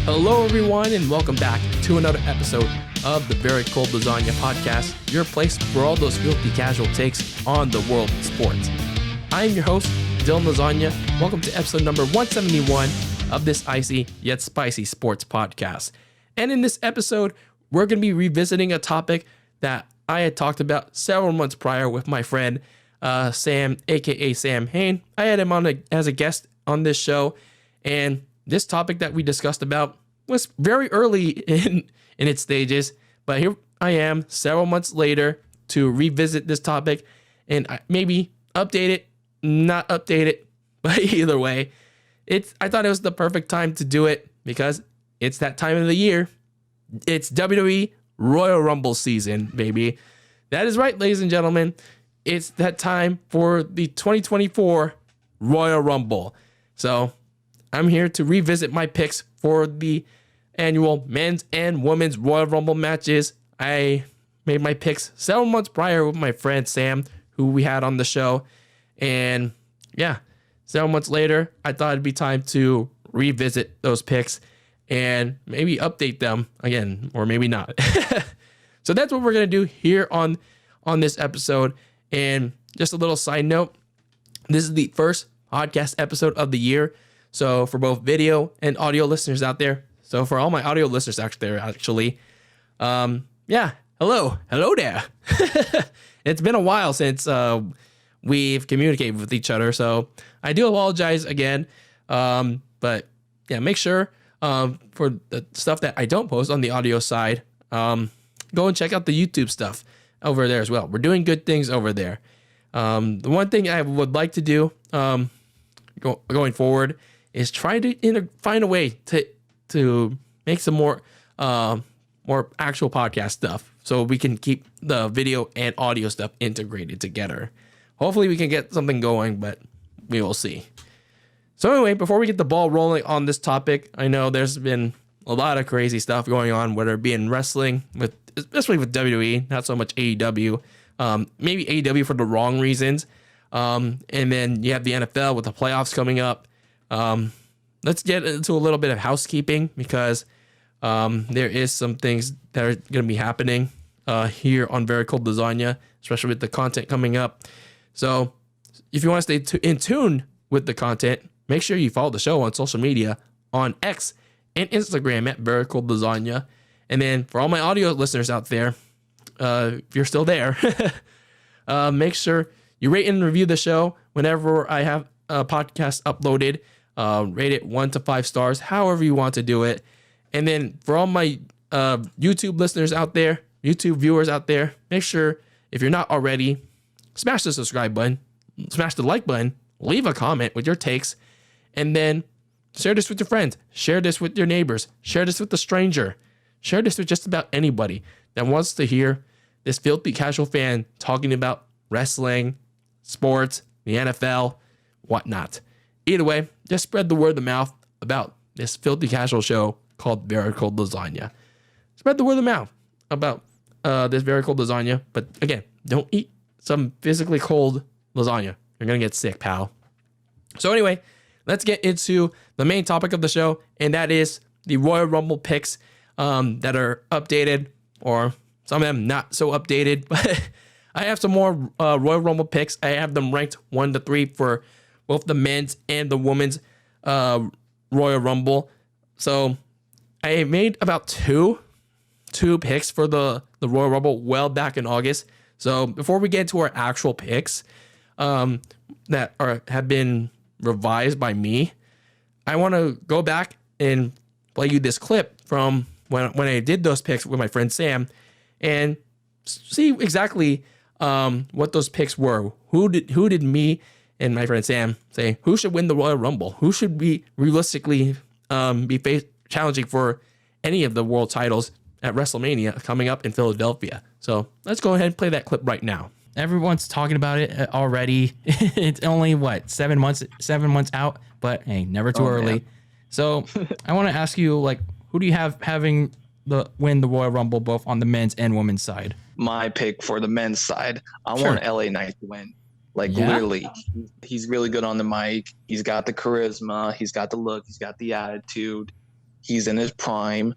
Hello, everyone, and welcome back to another episode of the Very Cold Lasagna podcast, your place for all those filthy casual takes on the world of sports. I am your host, DylanLasagna. Welcome to episode number 171 of this icy yet spicy sports podcast. And in this episode, we're going to be revisiting a topic that I had talked about several months prior with my friend Sam, aka Sam Hain. I had him on as a guest on this show, and this topic that we discussed about was very early in its stages, but here I am several months later to revisit this topic and maybe update it, not update it, but either way, I thought it was the perfect time to do it because it's that time of the year. It's WWE Royal Rumble season, baby. That is right, ladies and gentlemen. It's that time for the 2024 Royal Rumble. So I'm here to revisit my picks for the annual men's and women's Royal Rumble matches. I made my picks several months prior with my friend Sam, who we had on the show. And yeah, several months later, I thought it'd be time to revisit those picks and maybe update them again, or maybe not. So that's what we're going to do here on this episode. And just a little side note, this is the first podcast episode of the year. So for both video and audio listeners out there, so for all my audio listeners out there, actually, yeah, hello there. It's been a while since we've communicated with each other, so I do apologize again. But yeah, make sure for the stuff that I don't post on the audio side, go and check out the YouTube stuff over there as well. We're doing good things over there. The one thing I would like to do going forward is try to find a way to make some more actual podcast stuff so we can keep the video and audio stuff integrated together. Hopefully we can get something going, but we will see. So anyway, before we get the ball rolling on this topic, I know there's been a lot of crazy stuff going on, whether it be in wrestling, especially with WWE, not so much AEW. Maybe AEW for the wrong reasons. And then you have the NFL with the playoffs coming up. Let's get into a little bit of housekeeping because there is some things that are going to be happening here on Very Cold Lasagna, especially with the content coming up. So if you want to stay in tune with the content, make sure you follow the show on social media on X and Instagram at Very Cold Lasagna. And then for all my audio listeners out there, if you're still there, make sure you rate and review the show whenever I have a podcast uploaded. Rate it 1 to 5 stars, however you want to do it. And then for all my YouTube listeners out there, YouTube viewers out there, make sure if you're not already, smash the subscribe button, smash the like button, leave a comment with your takes, and then share this with your friends, share this with your neighbors, share this with a stranger, share this with just about anybody that wants to hear this filthy casual fan talking about wrestling, sports, the NFL, whatnot. Either way, just spread the word of mouth about this filthy casual show called Very Cold Lasagna. Spread the word of mouth about this Very Cold Lasagna. But again, don't eat some physically cold lasagna. You're going to get sick, pal. So anyway, let's get into the main topic of the show, and that is the Royal Rumble picks that are updated, or some of them not so updated. But I have some more Royal Rumble picks. I have them ranked 1 to 3 for both the men's and the women's Royal Rumble. So I made about two picks for the Royal Rumble well back in August. So before we get to our actual picks that have been revised by me, I want to go back and play you this clip from when I did those picks with my friend Sam and see exactly what those picks were. Who did me and my friend Sam say who should win the Royal Rumble? Who should be realistically be challenging for any of the world titles at WrestleMania coming up in Philadelphia? So let's go ahead and play that clip right now. Everyone's talking about it already. It's only 7 months out, but hey, never too early. Man. So I want to ask you, who do you have having win the Royal Rumble both on the men's and women's side? My pick for the men's side, I want LA Knight to win. Literally, he's really good on the mic. He's got the charisma. He's got the look. He's got the attitude. He's in his prime.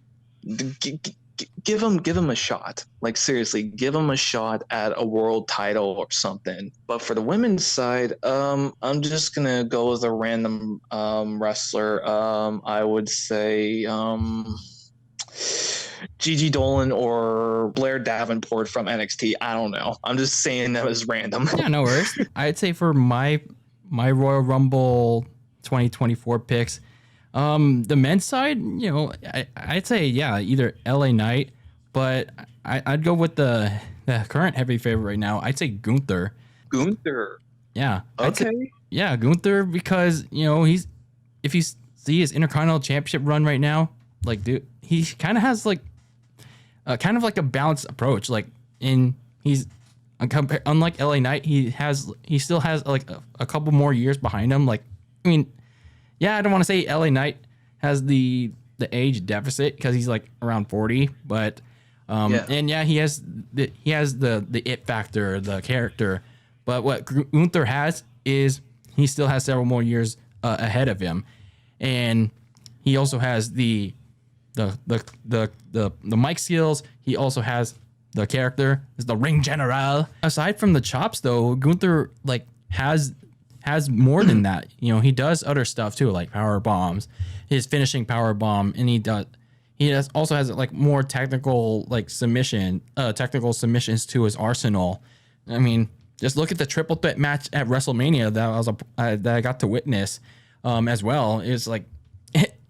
Give him a shot. Like, seriously, give him a shot at a world title or something. But for the women's side, I'm just gonna go with a random wrestler. I would say Gigi Dolan or Blair Davenport from NXT. I don't know. I'm just saying that was random. Yeah, no worries. I'd say for my Royal Rumble 2024 picks, the men's side, I'd say either LA Knight, but I'd go with the current heavy favorite right now. I'd say Gunther. Gunther. Yeah. Okay. Gunther, because if you see his Intercontinental Championship run right now, like, dude, he kind of has like a balanced approach. Like, he's unlike LA Knight, he still has like a couple more years behind him. Like, I mean, yeah, I don't want to say LA Knight has the age deficit because he's like around 40, but and he has the it factor, the character. But what Gunther has is he still has several more years ahead of him, and he also has the mic skills. He also has the character, is the ring general. Aside from the chops, though, Gunther like has more than that. He does other stuff too, like power bombs, his finishing power bomb, and he also has like more technical technical submissions to his arsenal. I mean, just look at the triple threat match at WrestleMania that I got to witness as well. It's like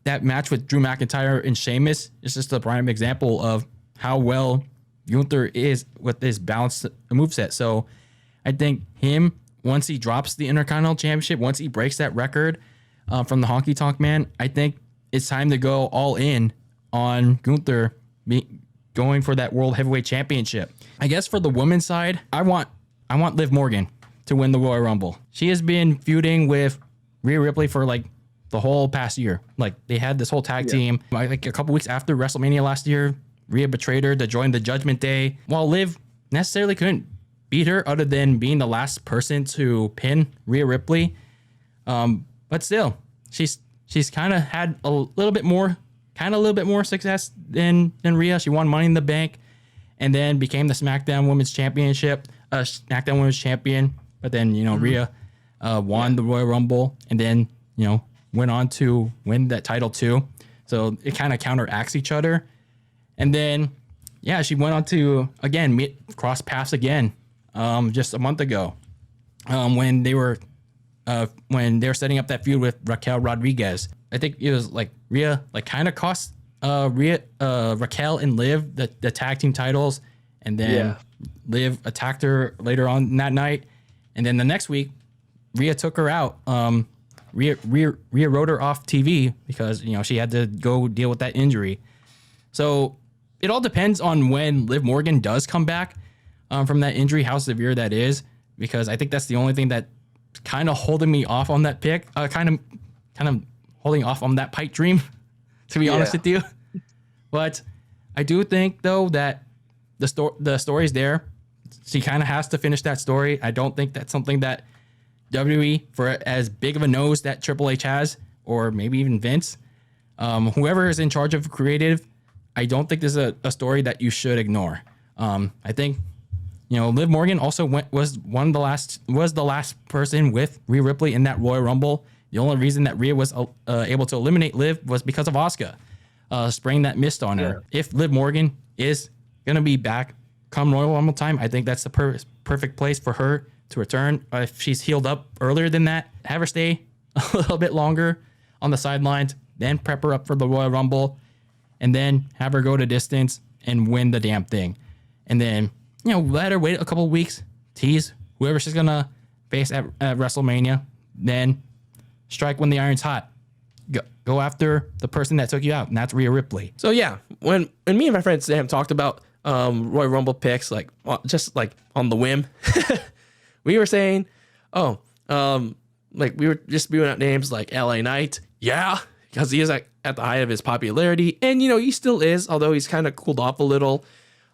that match with Drew McIntyre and Sheamus is just a prime example of how well Gunther is with his balanced moveset. So I think him, once he drops the Intercontinental Championship, once he breaks that record from the Honky Tonk Man, I think it's time to go all in on Gunther going for that World Heavyweight Championship. I guess for the women's side, I want Liv Morgan to win the Royal Rumble. She has been feuding with Rhea Ripley for like the whole past year. Like, they had this whole tag team. Like a couple weeks after WrestleMania last year, Rhea betrayed her to join the Judgment Day. While Liv necessarily couldn't beat her other than being the last person to pin Rhea Ripley. But still, she's kind of had a little bit more success than Rhea. She won Money in the Bank and then became the SmackDown Women's Champion. But then, Rhea won the Royal Rumble and then, went on to win that title too. So it kind of counteracts each other. And then, she went on to, again, cross paths again just a month ago when they were setting up that feud with Raquel Rodriguez. I think it was like Rhea kind of cost Raquel and Liv the tag team titles, and then Liv attacked her later on that night, and then the next week Rhea took her out. Rhea wrote her off TV because she had to go deal with that injury. So it all depends on when Liv Morgan does come back from that injury, how severe that is, because I think that's the only thing that kind of holding me off on that pick, kind of holding off on that pipe dream, to be honest with you. But I do think though that the story's there. She kind of has to finish that story. I don't think that's something that WWE, for as big of a nose that Triple H has, or maybe even Vince, whoever is in charge of creative, I don't think this is a story that you should ignore. I think, Liv Morgan also was the last person with Rhea Ripley in that Royal Rumble. The only reason that Rhea was able to eliminate Liv was because of Asuka spraying that mist on her. If Liv Morgan is gonna be back come Royal Rumble time, I think that's the perfect place for her to return. If she's healed up earlier than that, have her stay a little bit longer on the sidelines, then prep her up for the Royal Rumble, and then have her go to distance and win the damn thing. And then, let her wait a couple of weeks, tease whoever she's going to face at WrestleMania, then strike when the iron's hot. Go after the person that took you out, and that's Rhea Ripley. So, when me and my friend Sam talked about Royal Rumble picks, just on the whim, we were saying, we were just spewing out names like LA Knight. Yeah, because he is at the height of his popularity. And, he still is, although he's kind of cooled off a little.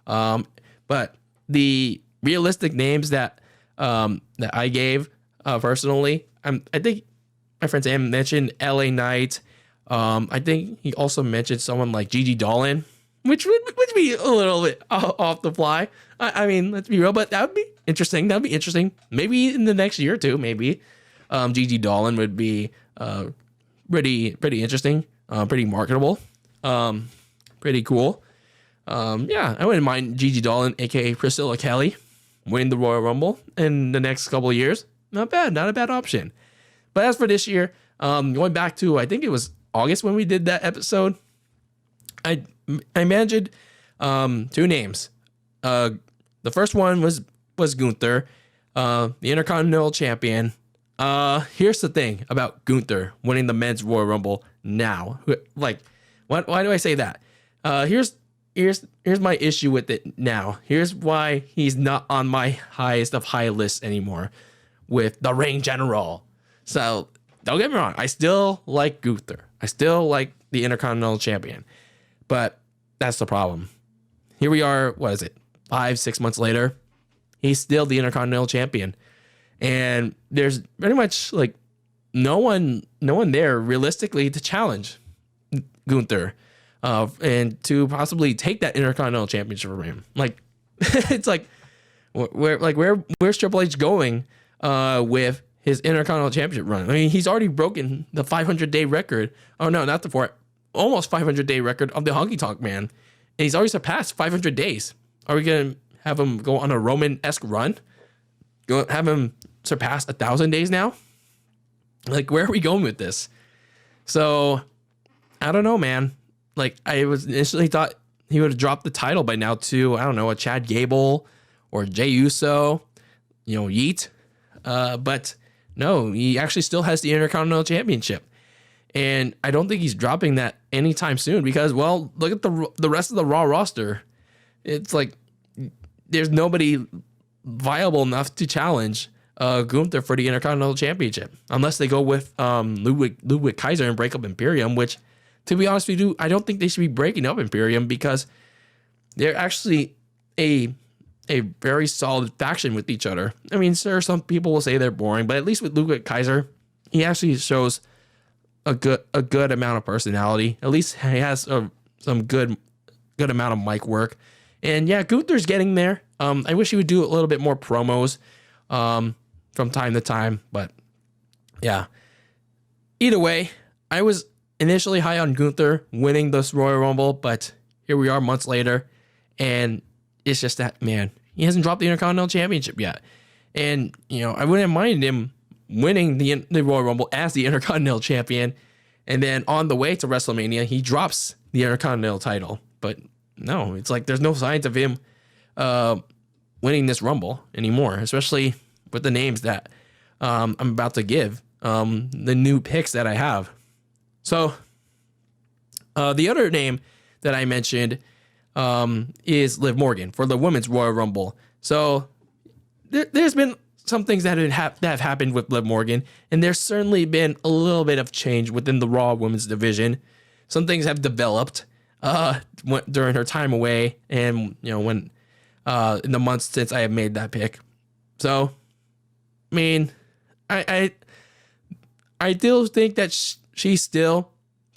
But the realistic names that I gave personally, I think my friend Sam mentioned LA Knight, I think he also mentioned someone like Gigi Dolan, which would be a little bit off the fly. I mean, let's be real, but that would be interesting. That'd be interesting. Maybe in the next year or two, maybe Gigi Dolan would be pretty interesting, pretty marketable, pretty cool. Yeah, I wouldn't mind Gigi Dolan, aka Priscilla Kelly, winning the Royal Rumble in the next couple of years. Not bad, not a bad option. But as for this year, going back to, I think it was August when we did that episode, I mentioned two names. The first one was Gunther, the Intercontinental Champion. Here's the thing about Gunther winning the men's Royal Rumble now. Like, why do I say that? Here's my issue with it now. Here's why he's not on my highest of high list anymore with the Reign General. So don't get me wrong, I still like Gunther. I still like the Intercontinental Champion. But that's the problem. Here we are, what is it, 5-6 months later? He's still the Intercontinental Champion. And there's pretty much like no one there realistically to challenge Gunther and to possibly take that Intercontinental Championship from him. Like, it's like, where's Triple H going with his Intercontinental Championship run? I mean, he's already broken the 500-day record. Oh no, not the almost 500-day record of the Honky Tonk Man. And he's already surpassed 500 days. Are we gonna have him go on a Roman-esque run? Have him surpass 1,000 days now? Like, where are we going with this? So, I don't know, man. Like, I was initially thought he would have dropped the title by now to, I don't know, a Chad Gable or Jey Uso, Yeet. But no, he actually still has the Intercontinental Championship. And I don't think he's dropping that anytime soon because, well, look at the rest of the Raw roster. It's like there's nobody viable enough to challenge Gunther for the Intercontinental Championship unless they go with Ludwig Kaiser and break up Imperium, which, to be honest with you, I don't think they should be breaking up Imperium because they're actually a very solid faction with each other. I mean, sure, some people will say they're boring, but at least with Ludwig Kaiser, he actually shows a good amount of personality. At least he has some good amount of mic work. And yeah, Gunther's getting there. I wish he would do a little bit more promos from time to time, but yeah. Either way, I was initially high on Gunther winning this Royal Rumble, but here we are months later, and it's just that, man, he hasn't dropped the Intercontinental Championship yet. And, I wouldn't mind him winning the Royal Rumble as the Intercontinental Champion, and then on the way to WrestleMania, he drops the Intercontinental title. But no, it's like there's no signs of him winning this Rumble anymore, especially with the names that I'm about to give, the new picks that I have. So the other name that I mentioned is Liv Morgan for the Women's Royal Rumble. So there's been some things that have happened with Liv Morgan, and there's certainly been a little bit of change within the Raw Women's division. Some things have developed during her time away, and when in the months since I have made that pick. So, I mean, I still think that she's still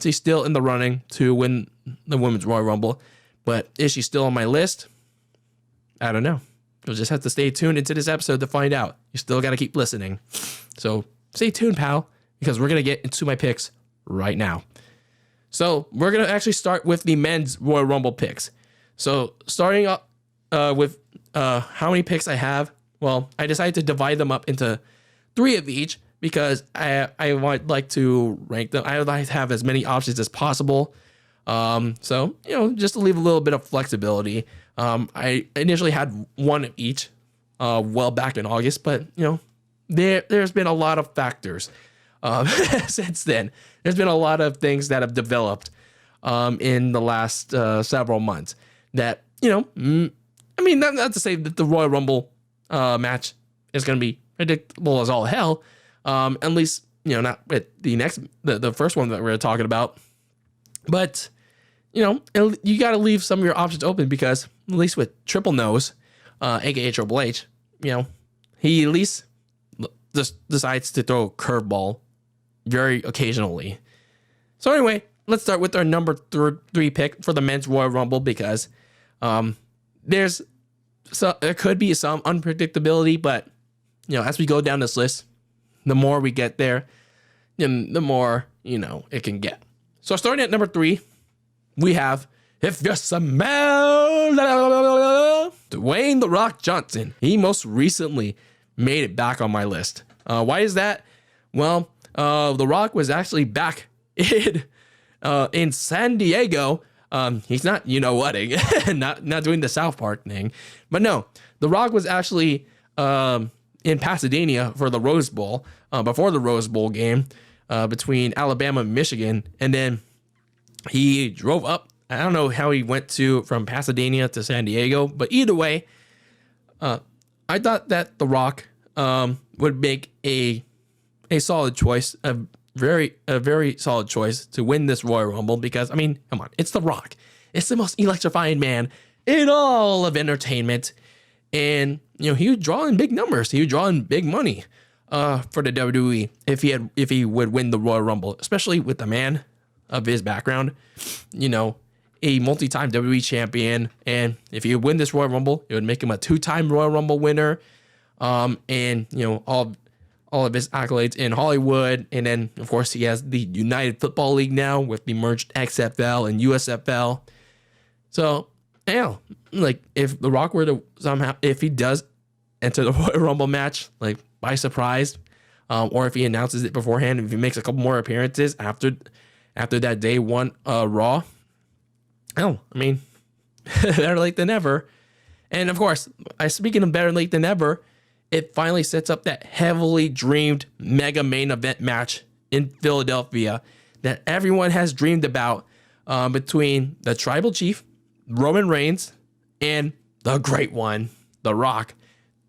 in the running to win the Women's Royal Rumble, but is she still on my list? I don't know. You'll just have to stay tuned into this episode to find out. You still got to keep listening. So stay tuned, pal, because we're going to get into my picks right now. So we're going to actually start with the men's Royal Rumble picks. So starting up with how many picks I have, well, I decided to divide them up into 3 of each because I would like to rank them. I would like to have as many options as possible. So, just to leave a little bit of flexibility. I initially had 1 of each well back in August, but, there's been a lot of factors since then. There's been a lot of things that have developed in the last several months that, I mean, not to say that the Royal Rumble match is going to be predictable as all hell, at least, not with the first one that we're talking about, but, you got to leave some of your options open because at least with Triple Nose, aka Triple H, he at least just decides to throw a curveball very occasionally. So anyway, let's start with our number three pick for the men's Royal Rumble because there could be some unpredictability, but as we go down this list, the more we get there, the more it can get. So starting at number 3, we have If You Smell Dwayne "The Rock" Johnson. He most recently made it back on my list. Why is that? Well, The Rock was actually back in San Diego. He's not, not doing the South Park thing, but no, The Rock was actually in Pasadena for the Rose Bowl, before the Rose Bowl game between Alabama and Michigan, and then he drove up. I don't know how he went from Pasadena to San Diego, but either way, I thought that The Rock would make a solid choice, a very solid choice to win this Royal Rumble because, come on, it's The Rock. It's the most electrifying man in all of entertainment. And, he would draw in big numbers. He would draw in big money for the WWE if he would win the Royal Rumble, especially with the man of his background, a multi-time WWE champion. And if he would win this Royal Rumble, it would make him a 2-time Royal Rumble winner. And, all of his accolades in Hollywood. And then, of course, he has the United Football League now with the merged XFL and USFL. So, if The Rock were to somehow, if he does enter the Royal Rumble match, by surprise, or if he announces it beforehand, if he makes a couple more appearances after that day one Raw, better late than never. And, of course, speaking of better late than ever, it finally sets up that heavily dreamed mega main event match in Philadelphia that everyone has dreamed about between the Tribal Chief, Roman Reigns, and the Great One, The Rock,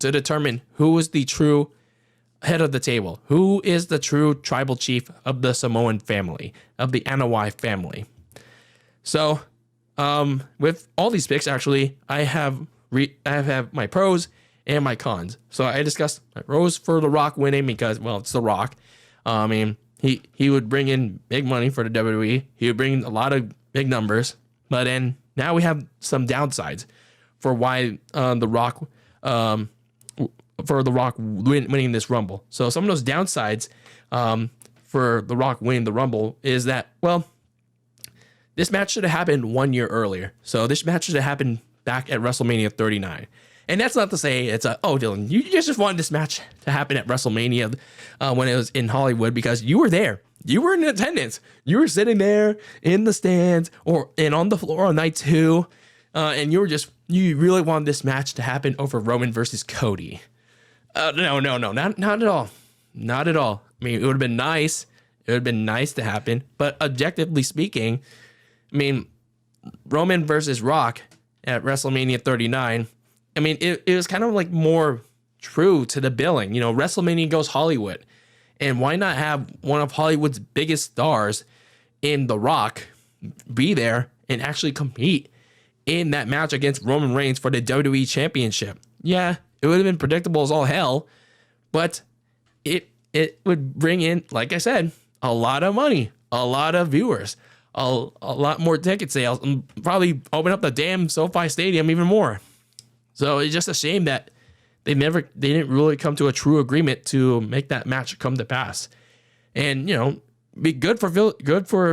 to determine who is the true head of the table, who is the true Tribal Chief of the Samoan family, of the Anoa'i family. So, with all these picks, actually, I have my pros and my cons. So I discussed my pros for The Rock winning because, it's The Rock. He would bring in big money for the WWE. He would bring a lot of big numbers. But then now we have some downsides for why The Rock winning this Rumble. So some of those downsides for The Rock winning the Rumble is that, this match should have happened 1 year earlier. So this match should have happened back at WrestleMania 39. And that's not to say it's Dylan, you just wanted this match to happen at WrestleMania when it was in Hollywood because you were there. You were in attendance. You were sitting there in the stands and on the floor on night 2. And you really wanted this match to happen over Roman versus Cody. No, not at all. Not at all. It would have been nice. It would have been nice to happen. But objectively speaking, Roman versus Rock at WrestleMania 39, it was kind of more true to the billing. WrestleMania goes Hollywood. And why not have one of Hollywood's biggest stars in The Rock be there and actually compete in that match against Roman Reigns for the WWE Championship? Yeah, it would have been predictable as all hell, but it would bring in, like I said, a lot of money, a lot of viewers, a lot more ticket sales, and probably open up the damn SoFi Stadium even more. So it's just a shame that they didn't really come to a true agreement to make that match come to pass. And, be good for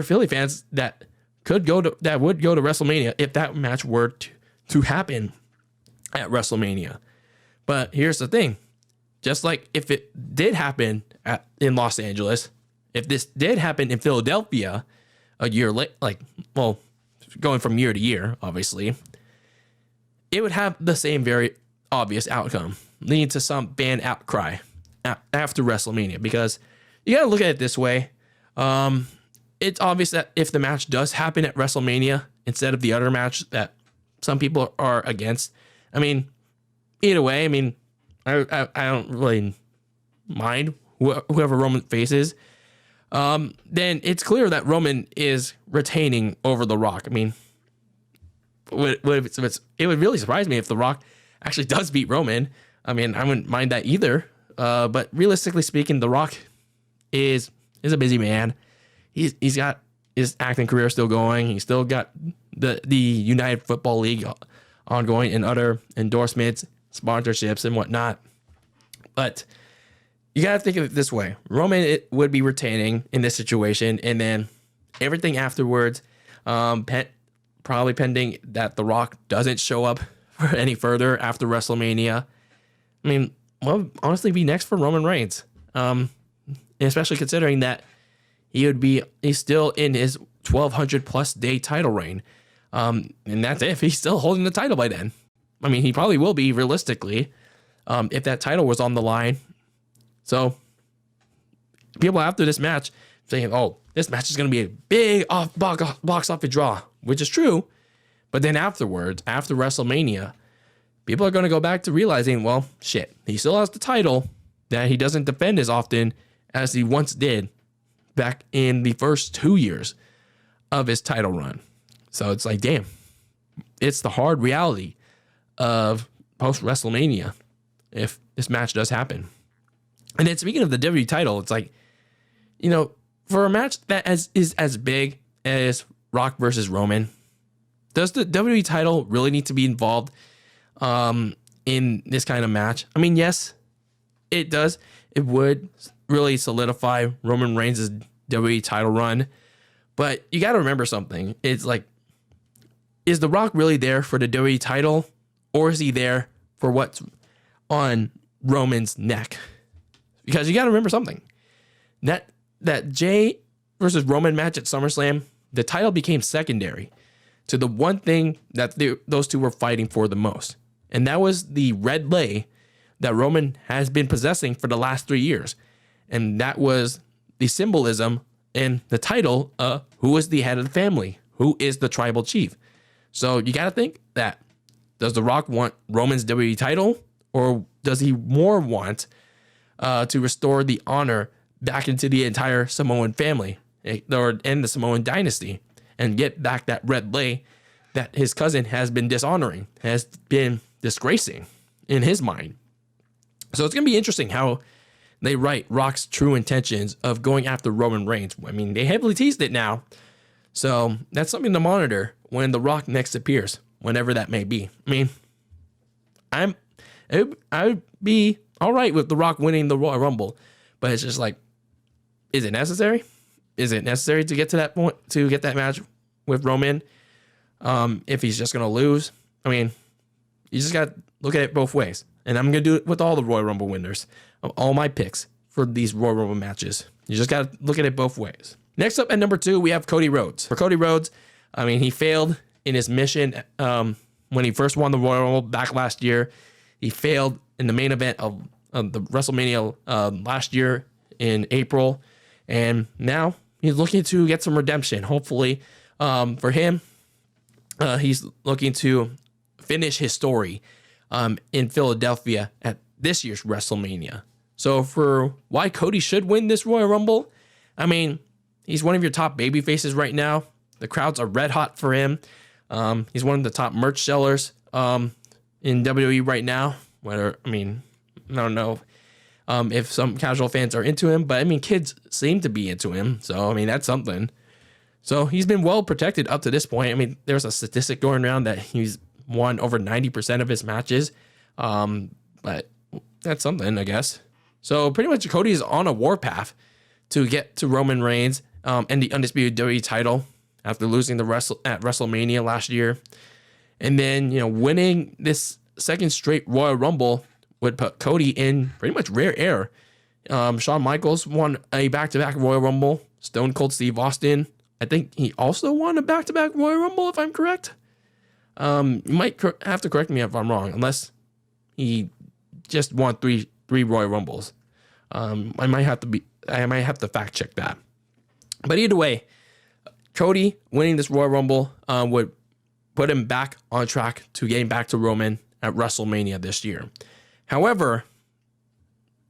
Philly fans that would go to WrestleMania if that match were to happen at WrestleMania. But here's the thing. Just like if it did happen in Los Angeles, if this did happen in Philadelphia a year late, going from year to year, obviously, it would have the same very obvious outcome, leading to some fan outcry after WrestleMania. Because you got to look at it this way. It's obvious that if the match does happen at WrestleMania instead of the other match that some people are against, either way, I don't really mind whoever Roman faces. Then it's clear that Roman is retaining over The Rock. It would really surprise me if The Rock actually does beat Roman. I wouldn't mind that either. But realistically speaking, The Rock is a busy man. He's got his acting career still going. He's still got the United Football League ongoing and other endorsements, sponsorships, and whatnot. But you got to think of it this way. Roman would be retaining in this situation, and then everything afterwards, probably pending that The Rock doesn't show up for any further after WrestleMania. I mean, what would honestly be next for Roman Reigns? Especially considering that he's still in his 1,200 plus day title reign. And that's if he's still holding the title by then. I mean, he probably will be realistically, if that title was on the line. So people after this match saying, oh, this match is going to be a big box office draw, which is true. But then afterwards, after WrestleMania, people are going to go back to realizing, well, shit, he still has the title that he doesn't defend as often as he once did back in the first 2 years of his title run. So it's like, damn, it's the hard reality of post WrestleMania if this match does happen. And then speaking of the WWE title, it's like, you know, for a match that is as big as Rock versus Roman, does the WWE title really need to be involved in this kind of match? I mean, yes, it does. It would really solidify Roman Reigns' WWE title run. But you got to remember something. It's like, is The Rock really there for the WWE title? Or is he there for what's on Roman's neck? Because you got to remember something. That Jay versus Roman match at SummerSlam, the title became secondary to the one thing that those two were fighting for the most. And that was the red lei that Roman has been possessing for the last 3 years. And that was the symbolism in the title, who is the head of the family? Who is the tribal chief? So you got to think that, does The Rock want Roman's WWE title? Or does he more want to restore the honor back into the entire Samoan family and the Samoan dynasty and get back that red lei that his cousin has been dishonoring, has been disgracing in his mind? So it's going to be interesting how they write Rock's true intentions of going after Roman Reigns. I mean, they heavily teased it now. So that's something to monitor when The Rock next appears, whenever that may be. I mean, I would be all right with The Rock winning the Royal Rumble, but it's just like, is it necessary? Is it necessary to get to that point, to get that match with Roman? If he's just going to lose? I mean, you just got to look at it both ways. And I'm going to do it with all the Royal Rumble winners, all my picks for these Royal Rumble matches. You just got to look at it both ways. Next up at number 2, we have Cody Rhodes. For Cody Rhodes, I mean, he failed in his mission when he first won the Royal Rumble back last year. He failed in the main event of the WrestleMania last year in April. And now he's looking to get some redemption. Hopefully for him, he's looking to finish his story in Philadelphia at this year's WrestleMania. So for why Cody should win this Royal Rumble, I mean, he's one of your top baby faces right now. The crowds are red hot for him. He's one of the top merch sellers in WWE right now. I don't know if some casual fans are into him, but I mean, kids seem to be into him. So, I mean, that's something. So he's been well protected up to this point. I mean, there's a statistic going around that he's won over 90% of his matches. But that's something, I guess. So pretty much Cody is on a warpath to get to Roman Reigns and the undisputed WWE title after losing at WrestleMania last year. And then, winning this second straight Royal Rumble would put Cody in pretty much rare air. Shawn Michaels won a back-to-back Royal Rumble. Stone Cold Steve Austin, I think he also won a back-to-back Royal Rumble, if I'm correct. You might have to correct me if I'm wrong, unless he just won three Royal Rumbles. I might have to fact check that. But either way, Cody winning this Royal Rumble would put him back on track to getting back to Roman at WrestleMania this year. However,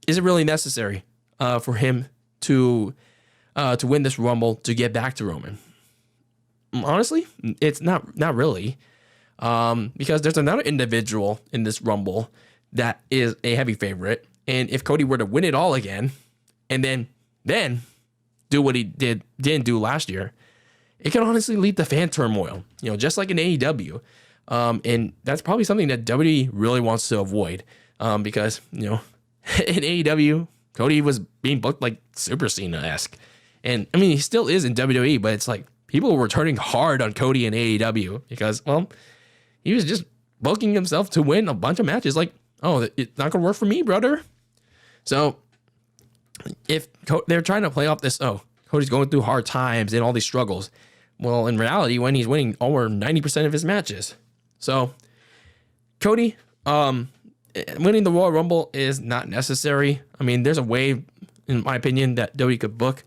is it really necessary for him to win this Rumble to get back to Roman? Honestly, it's not really. Because there's another individual in this Rumble that is a heavy favorite. And if Cody were to win it all again, and then do what he didn't do last year, it can honestly lead to fan turmoil, just like in AEW. And that's probably something that WWE really wants to avoid, because, in AEW, Cody was being booked like Super Cena-esque. And I mean, he still is in WWE, but it's like people were turning hard on Cody in AEW because, well, he was just booking himself to win a bunch of matches. Like, oh, it's not going to work for me, brother. So if they're trying to play off this, oh, Cody's going through hard times and all these struggles. Well, in reality, when he's winning over 90% of his matches. So Cody, winning the Royal Rumble is not necessary. I mean, there's a way, in my opinion, that WWE could book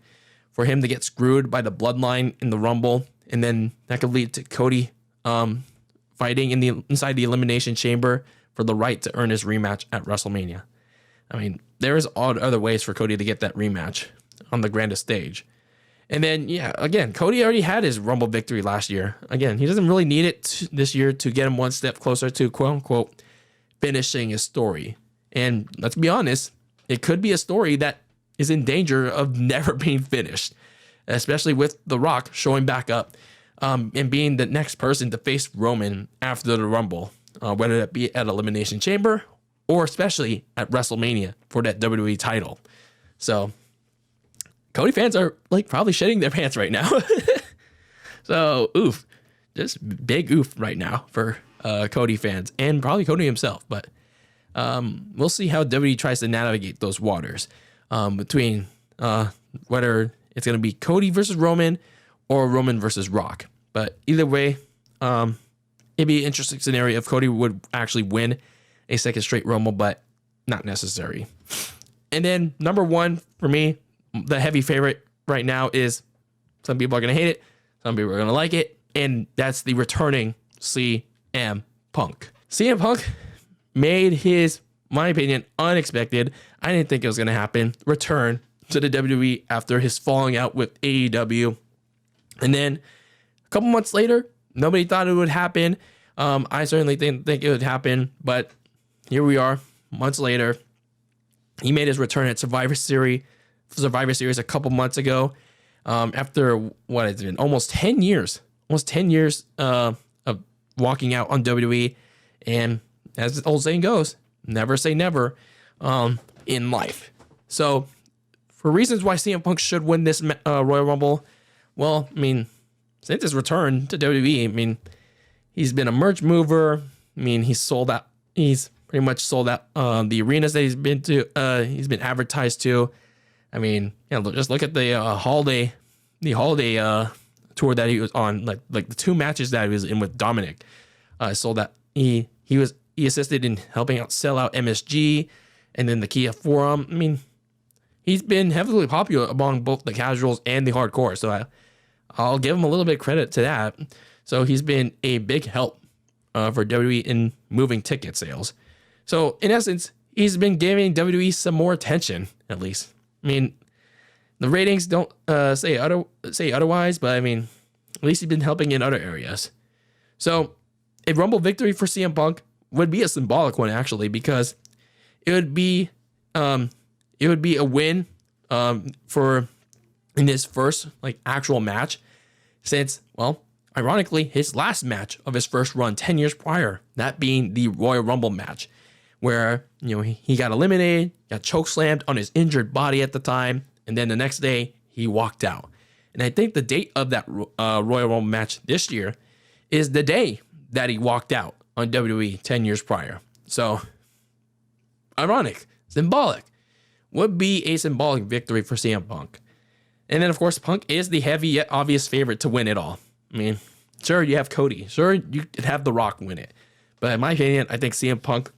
for him to get screwed by the bloodline in the Rumble. And then that could lead to Cody fighting inside the Elimination Chamber for the right to earn his rematch at WrestleMania. I mean, there is other ways for Cody to get that rematch on the grandest stage. And then, yeah, again, Cody already had his Rumble victory last year. Again, he doesn't really need it this year to get him one step closer to, quote unquote, finishing his story. And let's be honest, it could be a story that is in danger of never being finished, especially with The Rock showing back up and being the next person to face Roman after the Rumble, whether that be at Elimination Chamber or especially at WrestleMania for that WWE title. So Cody fans are like probably shedding their pants right now. So oof, just big oof right now for Cody fans and probably Cody himself. But we'll see how WWE tries to navigate those waters between whether it's going to be Cody versus Roman or Roman versus Rock. But either way, it'd be an interesting scenario if Cody would actually win a second straight Rumble, but not necessary. And then number one for me, the heavy favorite right now is, some people are going to hate it, some people are going to like it, and that's the returning CM Punk. CM Punk made his, my opinion, unexpected, I didn't think it was going to happen, return to the WWE after his falling out with AEW. And then a couple months later, nobody thought it would happen. I certainly didn't think it would happen, but here we are, months later. He made his return at Survivor Series a couple months ago. After what has been almost 10 years of walking out on WWE. And as the old saying goes, never say never in life. So for reasons why CM Punk should win this Royal Rumble, well, I mean, since his return to WWE, I mean, he's been a merch mover. I mean, he's pretty much sold out the arenas that he's been to. He's been advertised to. I mean, just look at the holiday tour that he was on, like the two matches that he was in with Dominic. Sold out. He assisted in helping out sell out MSG and then the Kia Forum. I mean, he's been heavily popular among both the casuals and the hardcore. So I'll give him a little bit of credit to that. So he's been a big help for WWE in moving ticket sales. So in essence, he's been giving WWE some more attention, at least. I mean, the ratings don't say otherwise, but I mean, at least he's been helping in other areas. So a Rumble victory for CM Punk would be a symbolic one, actually, because it would be a win for in his first actual match, since, well, ironically, his last match of his first run 10 years prior, that being the Royal Rumble match, where he got eliminated, got chokeslammed on his injured body at the time, and then the next day he walked out. And I think the date of that Royal Rumble match this year is the day that he walked out on WWE 10 years prior. So, ironic, symbolic, would be a symbolic victory for CM Punk. And then, of course, Punk is the heavy yet obvious favorite to win it all. I mean, sure, you have Cody. Sure, you could have The Rock win it. But in my opinion, I think CM Punk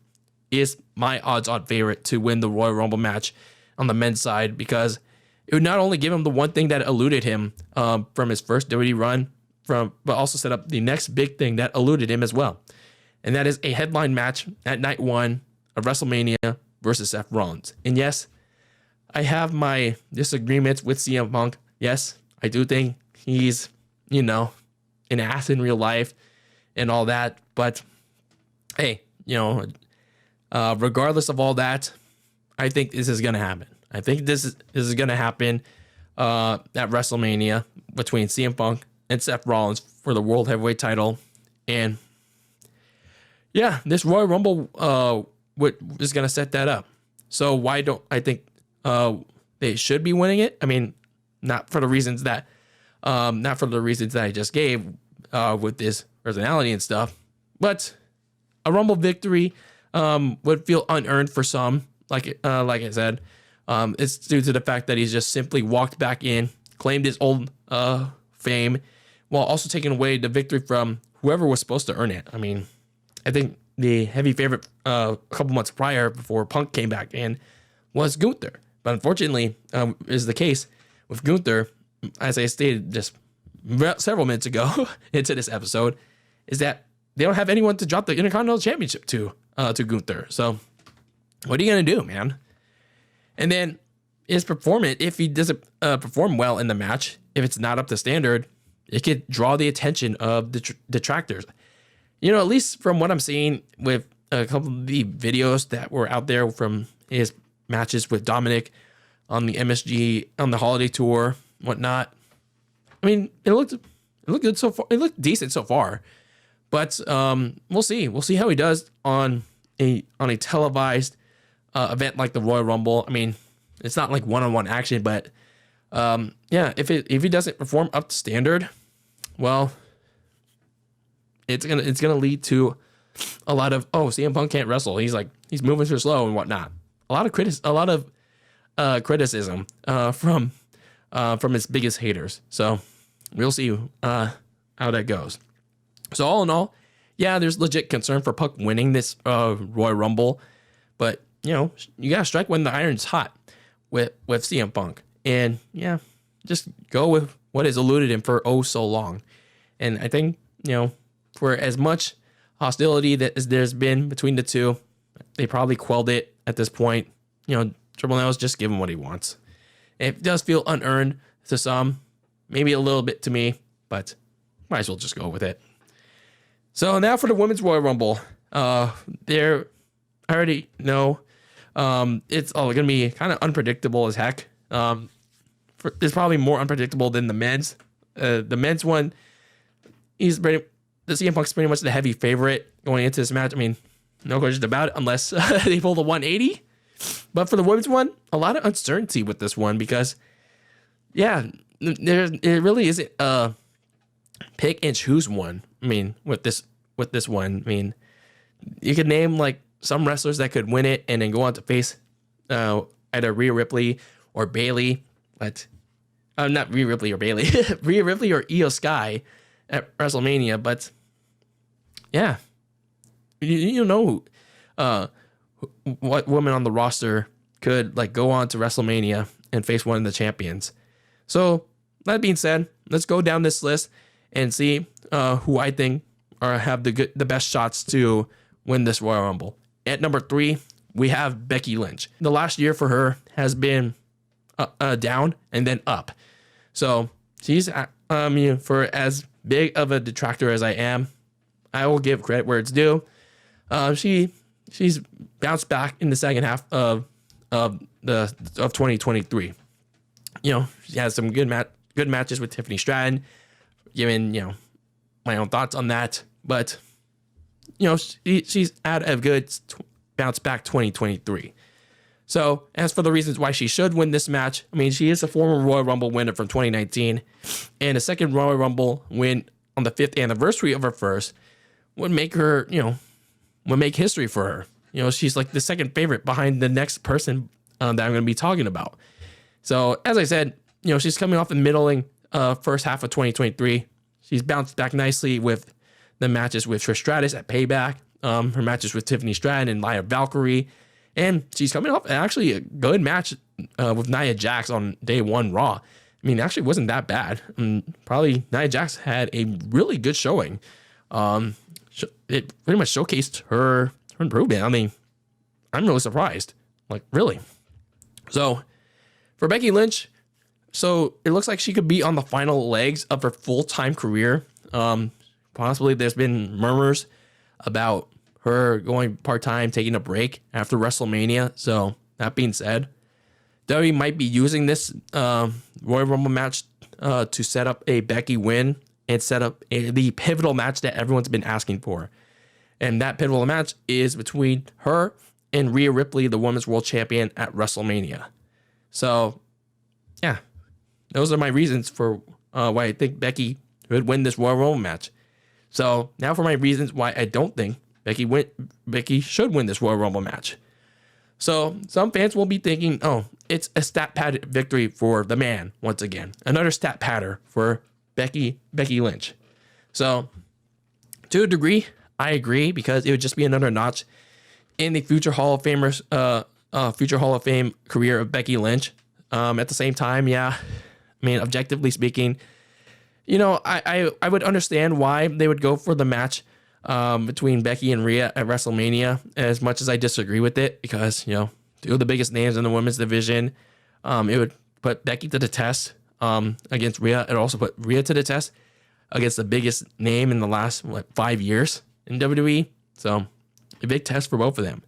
is my odds-on favorite to win the Royal Rumble match on the men's side, because it would not only give him the one thing that eluded him from his first WWE run, but also set up the next big thing that eluded him as well. And that is a headline match at night one of WrestleMania versus Seth Rollins. And yes, I have my disagreements with CM Punk. Yes, I do think he's, an ass in real life and all that. But hey, regardless of all that, I think this is going to happen. I think this is going to happen at WrestleMania between CM Punk and Seth Rollins for the World Heavyweight title. And yeah, this Royal Rumble is going to set that up. So why don't I think they should be winning it? I mean, not for the reasons that I just gave with this personality and stuff, but a Rumble victory would feel unearned for some. Like I said, it's due to the fact that he's just simply walked back in, claimed his old fame, while also taking away the victory from whoever was supposed to earn it. I mean, I think the heavy favorite a couple months prior, before Punk came back in, was Gunther. But unfortunately, is the case with Gunther, as I stated just several minutes ago into this episode, is that they don't have anyone to drop the Intercontinental Championship to Gunther. So what are you going to do, man? And then his performance, if he doesn't perform well in the match, if it's not up to standard, it could draw the attention of the detractors. You know, at least from what I'm seeing with a couple of the videos that were out there from his matches with Dominic on the MSG, on the holiday tour, whatnot. I mean, it looked good so far. It looked decent so far, but we'll see. We'll see how he does on a televised event like the Royal Rumble. I mean, it's not like one-on-one action, but yeah, if he doesn't perform up to standard, well, it's gonna lead to a lot of, oh, CM Punk can't wrestle. He's moving too slow and whatnot. A lot of criticism from his biggest haters. So we'll see how that goes. So all in all, yeah, there's legit concern for Punk winning this Royal Rumble, but you know, you gotta strike when the iron's hot with CM Punk, and yeah, just go with what has eluded him for oh so long. And I think, you know, for as much hostility that there's been between the two, they probably quelled it at this point. You know, Triple Nels just give him what he wants. It does feel unearned to some, maybe a little bit to me, but might as well just go with it. So now for the Women's Royal Rumble. I already know it's all going to be kind of unpredictable as heck. It's probably more unpredictable than the men's. The men's one, the CM Punk's pretty much the heavy favorite going into this match. I mean, no question about it, unless they pull the 180. But for the women's one, a lot of uncertainty with this one because, yeah, it really isn't a pick and choose one. I mean, with this one, I mean, you could name like some wrestlers that could win it and then go on to face either Rhea Ripley or Bayley, but not Rhea Ripley or Bayley, Rhea Ripley or Io Sky at WrestleMania. But yeah, you know what woman on the roster could like go on to WrestleMania and face one of the champions. So that being said, let's go down this list and see who I think have the best shots to win this Royal Rumble. At number 3, we have Becky Lynch. The last year for her has been down and then up. So she's for as big of a detractor as I am, I will give credit where it's due. She's bounced back in the second half of 2023. You know, she has some good matches with Tiffany Stratton. Given, you know, my own thoughts on that, but you know, she's had a good bounce back 2023. So as for the reasons why she should win this match, I mean, she is a former Royal Rumble winner from 2019, and a second Royal Rumble win on the 5th anniversary of her first would make her, you know, would make history for her. You know, she's like the second favorite behind the next person that I'm going to be talking about. So as I said, you know, she's coming off the middling first half of 2023. She's bounced back nicely with the matches with Trish Stratus at Payback, her matches with Tiffany Stratton and Nia Valkyrie, and she's coming off actually a good match with Nia Jax on day 1 Raw. I mean, actually wasn't that bad. Probably Nia Jax had a really good showing. It pretty much showcased her improvement. I mean, I'm really surprised. Like, really. So, for Becky Lynch, so it looks like she could be on the final legs of her full-time career. Possibly there's been murmurs about her going part-time, taking a break after WrestleMania. So, that being said, WWE might be using this Royal Rumble match to set up a Becky win and set up the pivotal match that everyone's been asking for. And that pivotal match is between her and Rhea Ripley, the Women's World Champion, at WrestleMania. So, yeah, those are my reasons for why I think Becky would win this Royal Rumble match. So, now for my reasons why I don't think Becky should win this Royal Rumble match. So, some fans will be thinking, oh, it's a stat pad victory for the man once again. Another stat padder for Becky Lynch. So, to a degree, I agree, because it would just be another notch in the future Hall of Fame career of Becky Lynch. At the same time, yeah, I mean, objectively speaking, you know, I would understand why they would go for the match between Becky and Rhea at WrestleMania, as much as I disagree with it, because, you know, two of the biggest names in the women's division. It would put Becky to the test against Rhea. It also put Rhea to the test against the biggest name in the last 5 years in WWE. So a big test for both of them.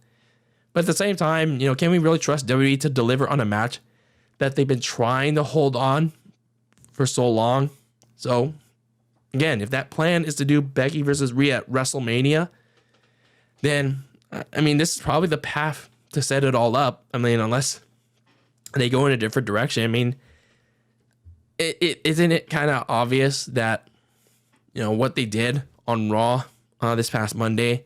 But at the same time, you know, can we really trust WWE to deliver on a match that they've been trying to hold on for so long? So again, if that plan is to do Becky versus Rhea at WrestleMania, then, I mean, this is probably the path to set it all up. I mean, unless they go in a different direction. I mean, isn't it kind of obvious that, you know, what they did on Raw this past Monday,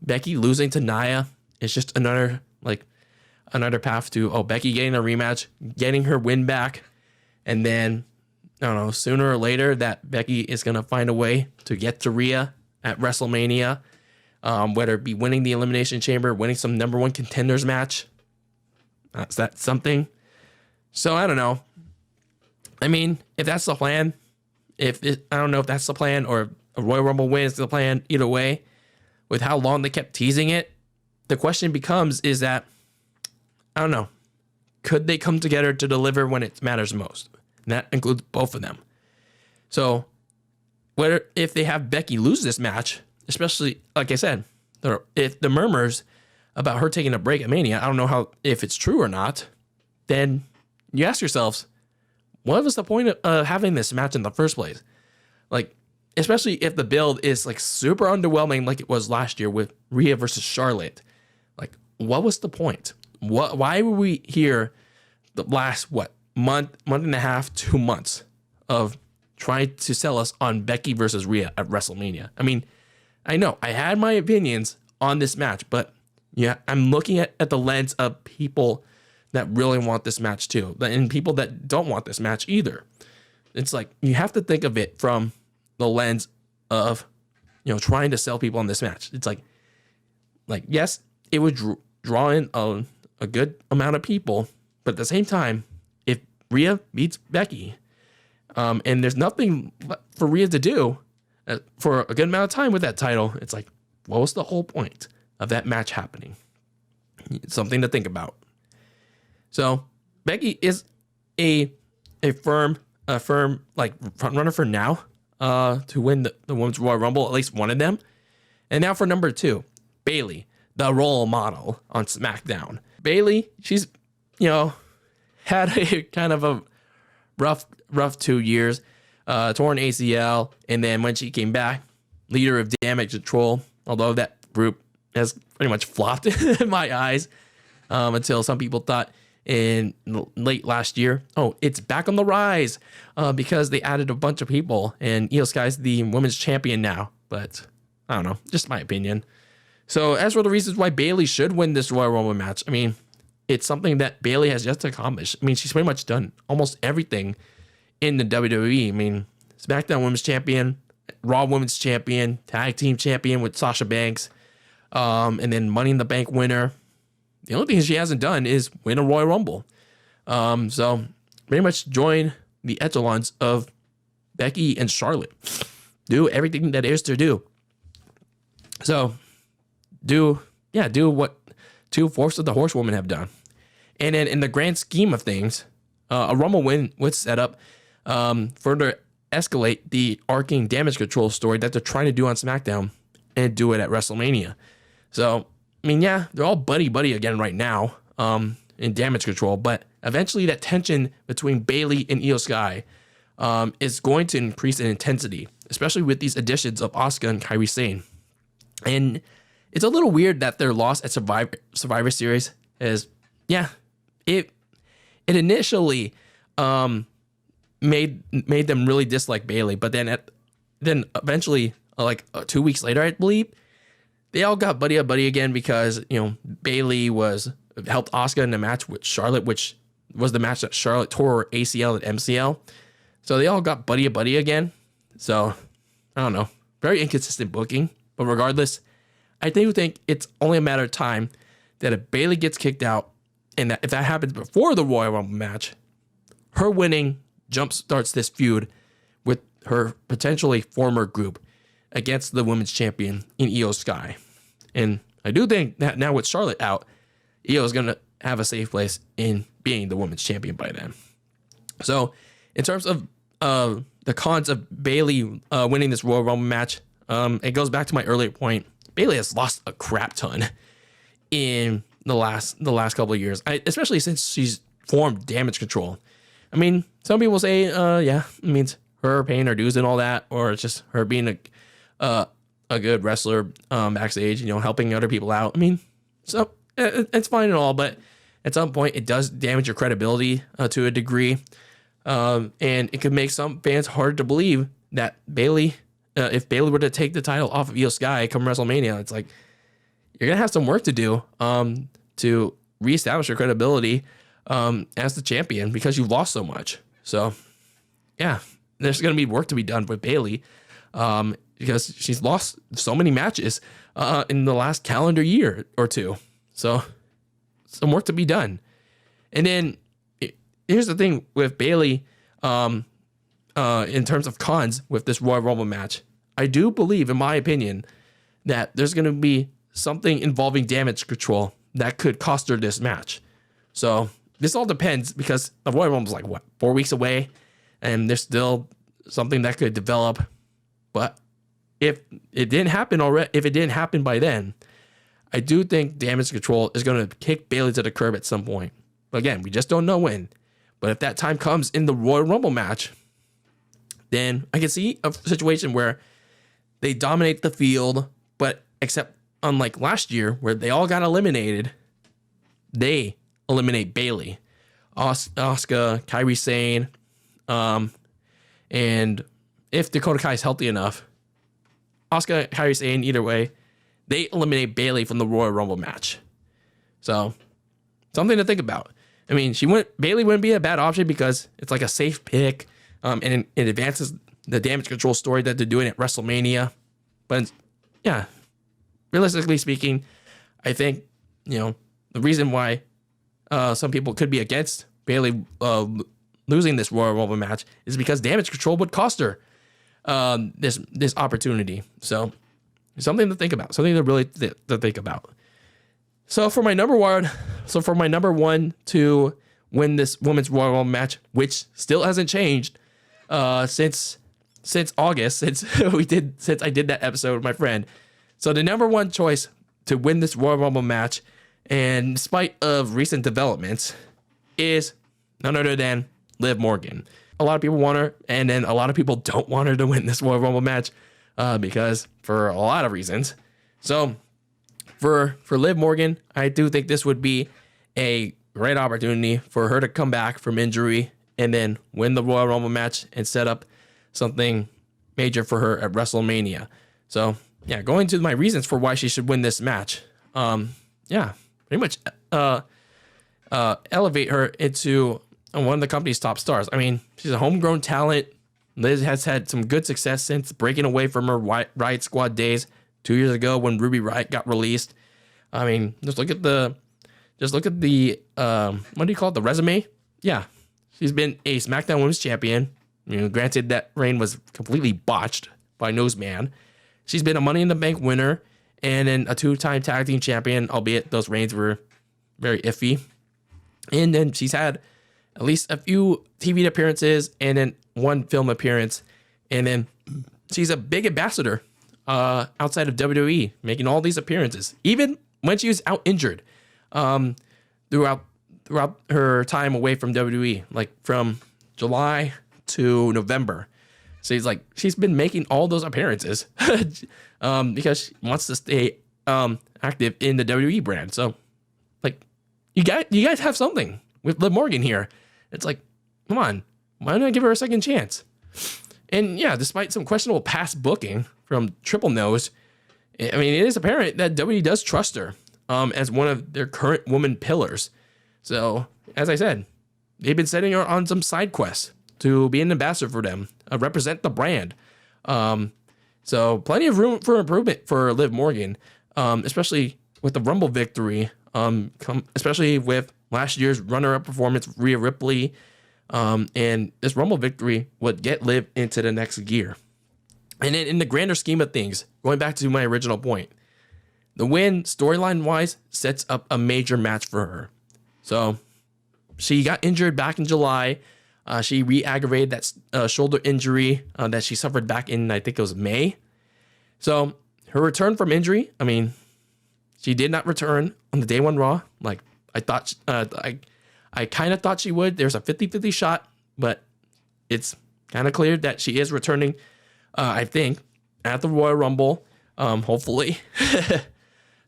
Becky losing to Nia is just another path to, Becky getting a rematch, getting her win back, and then, I don't know, sooner or later that Becky is going to find a way to get to Rhea at WrestleMania, whether it be winning the Elimination Chamber, winning some number one contenders match. Is that something? So I don't know. I mean, if that's the plan, I don't know if that's the plan or a Royal Rumble win is the plan. Either way, with how long they kept teasing it, the question becomes is that, I don't know, could they come together to deliver when it matters most? And that includes both of them. So, if they have Becky lose this match, especially, like I said, if the murmurs about her taking a break at Mania, I don't know if it's true or not, then you ask yourselves, what was the point of having this match in the first place? Like, especially if the build is like super underwhelming like it was last year with Rhea versus Charlotte. Like, what was the point? Why were we here the last, month and a half, 2 months of trying to sell us on Becky versus Rhea at WrestleMania? I mean, I know I had my opinions on this match, but yeah, I'm looking at the lens of people that really want this match too, and people that don't want this match either. It's like, you have to think of it from the lens of, you know, trying to sell people on this match. It's like yes, it would draw in a good amount of people, but at the same time, if Rhea beats Becky, and there's nothing for Rhea to do for a good amount of time with that title, it's like, what was the whole point of that match happening? It's something to think about. So Becky is a firm like front runner for now to win the Women's Royal Rumble, at least one of them. And now for number 2, Bayley, the role model on SmackDown. Bayley, she's, you know, had a kind of a rough 2 years, torn ACL, and then when she came back, leader of Damage Control, although that group has pretty much flopped in my eyes, until some people thought in late last year, it's back on the rise, because they added a bunch of people, and Io Sky's the women's champion now. But I don't know, just my opinion. So as for the reasons why Bayley should win this Royal Rumble match, I mean, it's something that Bayley has yet to accomplish. I mean, she's pretty much done almost everything in the WWE. I mean, SmackDown Women's Champion, Raw Women's Champion, Tag Team Champion with Sasha Banks, and then Money in the Bank winner. The only thing she hasn't done is win a Royal Rumble. So pretty much join the echelons of Becky and Charlotte. Do everything that is to do. So do what 2/4 of the Horsewomen have done. And then in the grand scheme of things, a Rumble win would set up further escalate the arcing Damage Control story that they're trying to do on SmackDown and do it at WrestleMania. So, I mean, yeah, they're all buddy again right now in Damage Control, but eventually that tension between Bayley and Io Sky is going to increase in intensity, especially with these additions of Asuka and Kairi Sane. And it's a little weird that their loss at Survivor Series is, it initially made them really dislike Bayley, but then eventually, 2 weeks later, I believe, they all got buddy again because Bayley helped Asuka in the match with Charlotte, which was the match that Charlotte tore her ACL and MCL. So they all got buddy again. So I don't know, very inconsistent booking, but regardless, I do think it's only a matter of time that if Bayley gets kicked out, and that if that happens before the Royal Rumble match, her winning jumpstarts this feud with her potentially former group against the women's champion in Io Sky. And I do think that now with Charlotte out, Io is going to have a safe place in being the women's champion by then. So in terms of the cons of Bayley winning this Royal Rumble match, it goes back to my earlier point. Bayley has lost a crap ton in the last couple of years, especially since she's formed Damage Control. I mean, some people say, it means her paying her dues and all that, or it's just her being a good wrestler backstage, helping other people out. I mean, so it's fine and all, but at some point it does damage your credibility to a degree, and it could make some fans hard to believe that Bayley, if Bayley were to take the title off of Io Sky come WrestleMania, it's like you're gonna have some work to do to reestablish your credibility as the champion because you've lost so much. So yeah, there's gonna be work to be done with Bayley because she's lost so many matches in the last calendar year or two. So some work to be done. And then here's the thing with Bayley in terms of cons with this Royal Rumble match. I do believe, in my opinion, that there's going to be something involving Damage Control that could cost her this match. So this all depends because the Royal Rumble is 4 weeks away, and there's still something that could develop. But if it didn't happen by then, I do think Damage Control is going to kick Bayley to the curb at some point. But again, we just don't know when. But if that time comes in the Royal Rumble match, then I can see a situation where they dominate the field, but except unlike last year where they all got eliminated, they eliminate Bayley, Asuka, Kairi Sane, and if Dakota Kai is healthy enough, Asuka, Kairi Sane, either way, they eliminate Bayley from the Royal Rumble match. So something to think about. I mean, Bayley wouldn't be a bad option because it's like a safe pick, and it advances the Damage Control story that they're doing at WrestleMania. But yeah, realistically speaking, I think the reason why some people could be against Bayley losing this Royal Rumble match is because Damage Control would cost her this opportunity. So something to think about, something to really to think about. So for my number one to win this women's Royal Rumble match, which still hasn't changed since August, since I did that episode with my friend. So the number one choice to win this Royal Rumble match, and in spite of recent developments, is none other than Liv Morgan. A lot of people want her, and then a lot of people don't want her to win this Royal Rumble match because for a lot of reasons. So for Liv Morgan, I do think this would be a great opportunity for her to come back from injury and then win the Royal Rumble match and set up something major for her at WrestleMania. So yeah, going to my reasons for why she should win this match. Pretty much elevate her into one of the company's top stars. I mean, she's a homegrown talent. Liz has had some good success since breaking away from her Riot Squad days 2 years ago when Ruby Riot got released. I mean, just look at the what do you call it? The resume? Yeah, she's been a SmackDown Women's Champion. Granted that reign was completely botched by Noseman. She's been a Money in the Bank winner and then a 2-time tag team champion, albeit those reigns were very iffy. And then she's had at least a few TV appearances and then one film appearance. And then she's a big ambassador outside of WWE, making all these appearances, even when she was out injured throughout her time away from WWE, like from July to November. So she's been making all those appearances because she wants to stay active in the WWE brand. So like you guys have something with Liv Morgan here. It's like, come on, why not give her a second chance? And yeah, despite some questionable past booking from Triple Nose, I mean, it is apparent that WWE does trust her as one of their current woman pillars. So, as I said, they've been setting her on some side quests to be an ambassador for them, represent the brand. So, plenty of room for improvement for Liv Morgan, especially with the Rumble victory, especially with last year's runner-up performance, Rhea Ripley. And this Rumble victory would get Liv into the next gear. And in the grander scheme of things, going back to my original point, the win, storyline-wise, sets up a major match for her. So, she got injured back in July. She re-aggravated that shoulder injury that she suffered back in, I think it was May. So, her return from injury, I mean, she did not return on the Day 1 Raw. Like, I thought, I kind of thought she would. There's a 50-50 shot, but it's kind of clear that she is returning, I think, at the Royal Rumble, hopefully.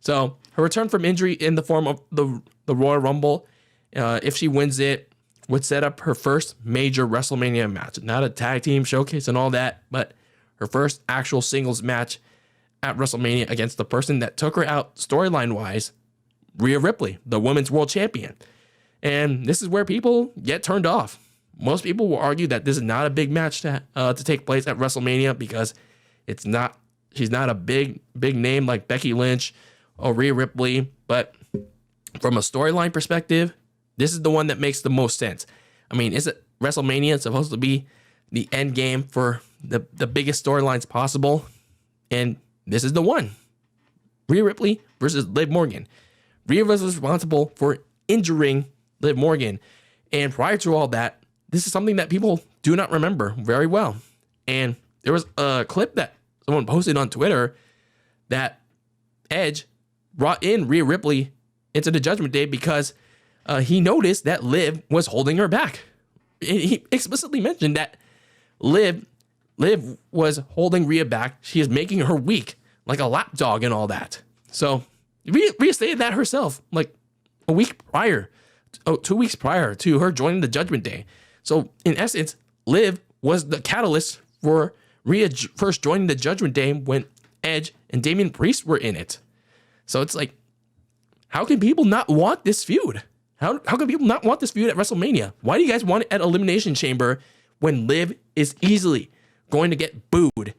So her return from injury in the form of the Royal Rumble, if she wins it, would set up her first major WrestleMania match. Not a tag team showcase and all that, but her first actual singles match at WrestleMania against the person that took her out storyline-wise, Rhea Ripley, the Women's World Champion. And this is where people get turned off. Most people will argue that this is not a big match to take place at WrestleMania because she's not a big name like Becky Lynch or Rhea Ripley. But from a storyline perspective, this is the one that makes the most sense. I mean, is it WrestleMania supposed to be the end game for the biggest storylines possible? And this is the one. Rhea Ripley versus Liv Morgan. Rhea was responsible for injuring Liv Morgan. And prior to all that, this is something that people do not remember very well. And there was a clip that someone posted on Twitter that Edge brought in Rhea Ripley into the Judgment Day because he noticed that Liv was holding her back. He explicitly mentioned that Liv was holding Rhea back. She is making her weak, like a lapdog and all that. So Rhea stated that herself, like a week prior, 2 weeks prior to her joining the Judgment Day. So in essence, Liv was the catalyst for Rhea first joining the Judgment Day when Edge and Damian Priest were in it. So it's like, how can people not want this feud? How can people not want this feud at WrestleMania? Why do you guys want it at Elimination Chamber when Liv is easily going to get booed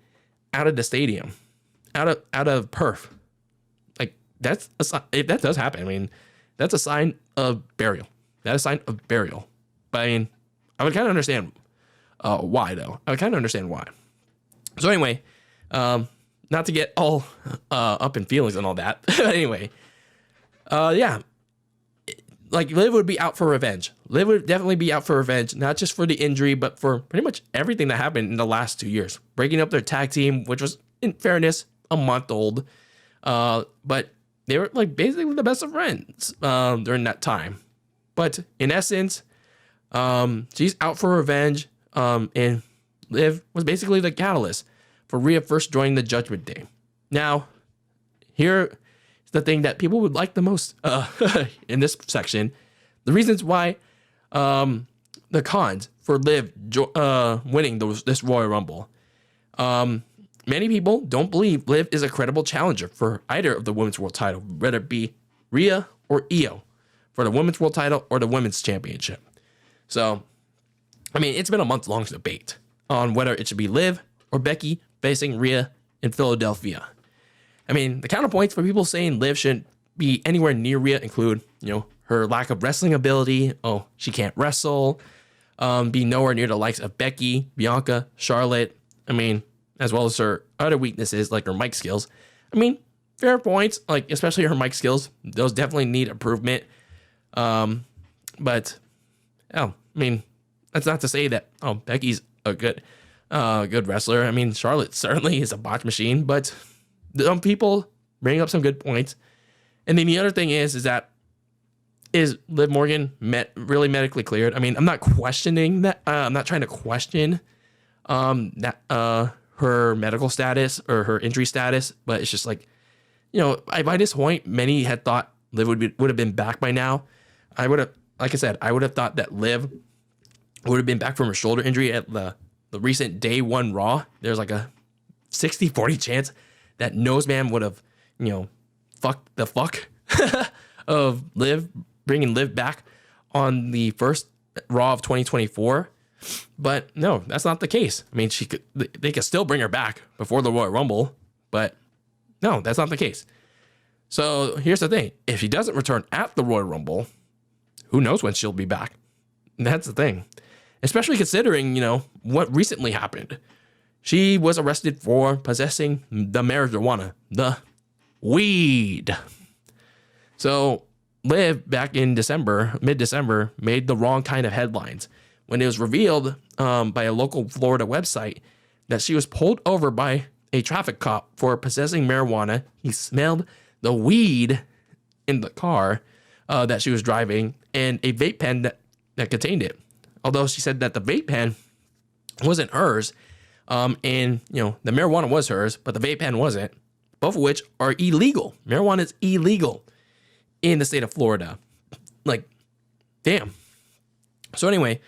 out of the stadium, out of Perth? Like, if that does happen, I mean, that's a sign of burial. That is a sign of burial. But I mean, I would kind of understand why, though. I would kind of understand why. So anyway, not to get all up in feelings and all that. But anyway, yeah. Like, Liv would be out for revenge. Liv would definitely be out for revenge, not just for the injury, but for pretty much everything that happened in the last 2 years. Breaking up their tag team, which was, in fairness, a month old. But they were, like, basically the best of friends during that time. But in essence, she's out for revenge, and Liv was basically the catalyst for Rhea first joining the Judgment Day. Now, here the thing that people would like the most in this section, the reasons why, the cons for Liv winning this Royal Rumble. Many people don't believe Liv is a credible challenger for either of the Women's World title, whether it be Rhea or Io for the Women's World title or the Women's Championship. So, I mean, it's been a month-long debate on whether it should be Liv or Becky facing Rhea in Philadelphia. I mean, the counterpoints for people saying Liv shouldn't be anywhere near Rhea include, her lack of wrestling ability. Oh, she can't wrestle. Be nowhere near the likes of Becky, Bianca, Charlotte. I mean, as well as her other weaknesses like her mic skills. I mean, fair points, like especially her mic skills. Those definitely need improvement. But, I mean, that's not to say that, Becky's a good wrestler. I mean, Charlotte certainly is a botch machine, but some people bring up some good points. And then the other thing is that is Liv Morgan really medically cleared? I mean, I'm not questioning that. I'm not trying to question her medical status or her injury status, but it's just like, by this point, many had thought Liv would have been back by now. I would have thought that Liv would have been back from her shoulder injury at the recent day one Raw. There's like a 60-40 chance that Noseman would have, fucked the fuck of Liv, bringing Liv back on the first Raw of 2024. But no, that's not the case. I mean, they could still bring her back before the Royal Rumble, but no, that's not the case. So here's the thing. If she doesn't return at the Royal Rumble, who knows when she'll be back? And that's the thing. Especially considering, what recently happened. She was arrested for possessing the marijuana, the weed. So Liv, back in mid-December, made the wrong kind of headlines when it was revealed by a local Florida website that she was pulled over by a traffic cop for possessing marijuana. He smelled the weed in the car that she was driving and a vape pen that contained it. Although she said that the vape pen wasn't hers, and the marijuana was hers, but the vape pen wasn't, both of which are illegal. Marijuana is illegal in the state of Florida. Like, damn. So anyway,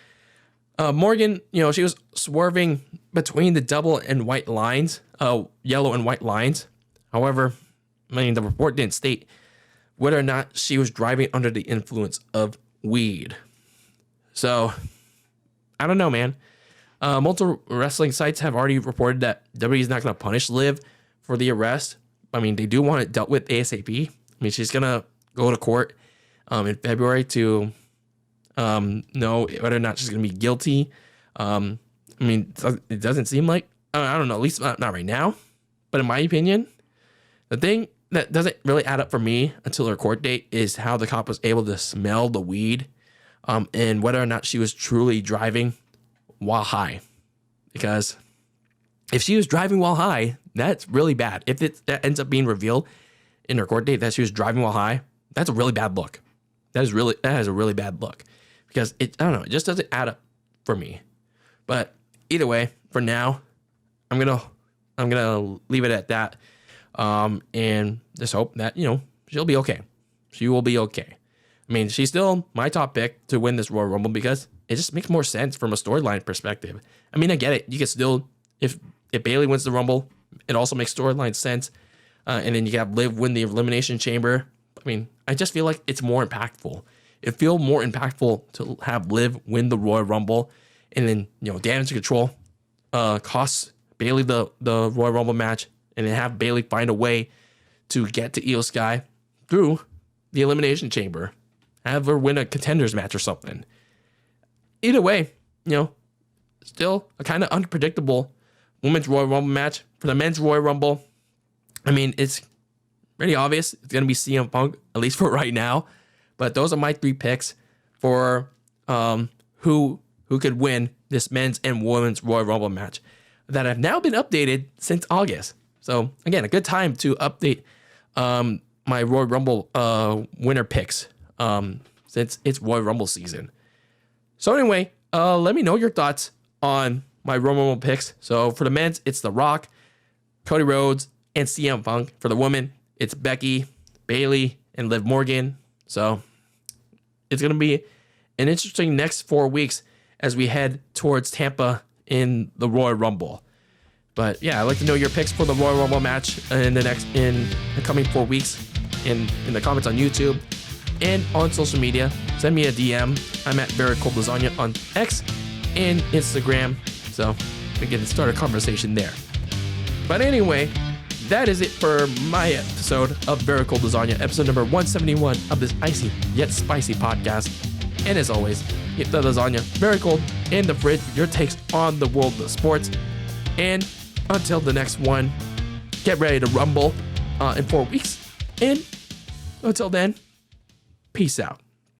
Morgan, she was swerving between the double and white lines, yellow and white lines. However, the report didn't state whether or not she was driving under the influence of weed. So, I don't know, man. Multiple wrestling sites have already reported that WWE is not going to punish Liv for the arrest. I mean, they do want it dealt with ASAP. I mean, she's going to go to court in February to know whether or not she's going to be guilty. I mean, it doesn't seem like, I don't know, at least not right now. But in my opinion, the thing that doesn't really add up for me until her court date is how the cop was able to smell the weed and whether or not she was truly driving while high. Because if she was driving while high, that's really bad. If that ends up being revealed in her court date that she was driving while high, that's a really bad look. That has a really bad look. Because it just doesn't add up for me. But either way, for now, I'm gonna leave it at that. And just hope that, she'll be okay. She will be okay. I mean, she's still my top pick to win this Royal Rumble because it just makes more sense from a storyline perspective. I mean, I get it. You can still, if Bayley wins the Rumble, it also makes storyline sense. And then you can have Liv win the Elimination Chamber. I mean, I just feel like it's more impactful. It feels more impactful to have Liv win the Royal Rumble and then, damage control costs Bayley the Royal Rumble match and then have Bayley find a way to get to Io Sky through the Elimination Chamber. Have her win a contenders match or something. Either way, still a kind of unpredictable women's Royal Rumble match. For the men's Royal Rumble, I mean, it's pretty obvious. It's going to be CM Punk, at least for right now. But those are my 3 picks for who could win this men's and women's Royal Rumble match that have now been updated since August. So, again, a good time to update my Royal Rumble winner picks since it's Royal Rumble season. So, anyway, let me know your thoughts on my Royal Rumble picks. So, for the men's, it's The Rock, Cody Rhodes, and CM Punk. For the women, it's Becky, Bayley, and Liv Morgan. So, it's going to be an interesting next 4 weeks as we head towards Tampa in the Royal Rumble. But yeah, I'd like to know your picks for the Royal Rumble match in the coming 4 weeks in the comments on YouTube and on social media. Send me a DM. I'm at Very Cold Lasagna on X and Instagram. So we can start a conversation there. But anyway, that is it for my episode of Very Cold Lasagna, episode number 171 of this icy yet spicy podcast. And as always, keep the lasagna very cold in the fridge with your takes on the world of sports. And until the next one, get ready to rumble in 4 weeks. And until then, peace out.